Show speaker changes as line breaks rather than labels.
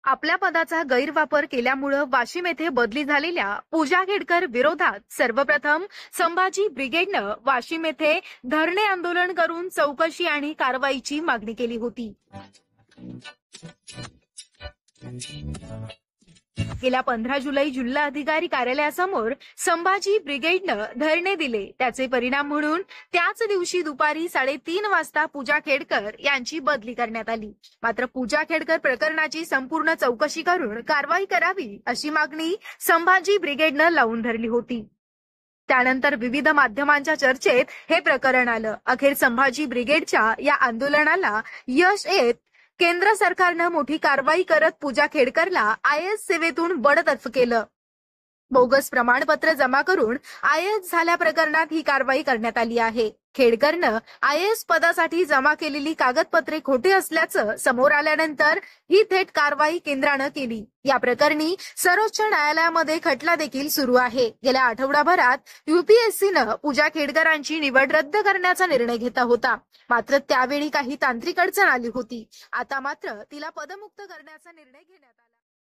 आपल्या पदाचा गैरवापर केल्यामुळे वाशिम येथे बदली झालेल्या पूजा खेडकर विरोधात सर्वप्रथम संभाजी ब्रिगेडनं वाशिम येथे धरणे आंदोलन करून चौकशी आणि कारवाईची मागणी केली होती। गेल्या 15 जुलै जिल्हाधिकारी कार्यालयासमोर संभाजी ब्रिगेडनं धरणे दिले। त्याचे परिणाम म्हणून त्याच दिवशी दुपारी 3:30 वाजता पूजा खेडकर यांची बदली करण्यात आली। मात्र पूजा खेडकर प्रकरणाची संपूर्ण चौकशी करून कारवाई करावी अशी मागणी संभाजी ब्रिगेडनं लावून धरली होती। त्यानंतर विविध माध्यमांच्या चर्चेत हे प्रकरण आलं। अखेर संभाजी ब्रिगेडच्या या आंदोलनाला यश येत केंद्र सरकारनं मोठी कारवाई करत पूजा खेडकरला IAS सेवेतून बडतर्फ केलं। बोगस प्रमाणपत्र जमा करून IAS झाल्या प्रकरणात ही कारवाई करण्यात आली आहे। खेडकरनं IAS पदासाठी जमा केलेली कागदपत्रे खोटी असल्याचं समोर आल्यानंतर ही थेट कारवाई केंद्रानं केली। या प्रकरणी सर्वोच्च न्यायालयामध्ये खटला देखील सुरू आहे। गेल्या आठवडाभरात UPSCनं पूजा खेडकरांची निवड रद्द करण्याचा निर्णय घेतला होता। मात्र त्यावेळी काही तांत्रिक अडचण आली होती। आता मात्र तिला पदमुक्त करण्याचा निर्णय घेण्यात आला।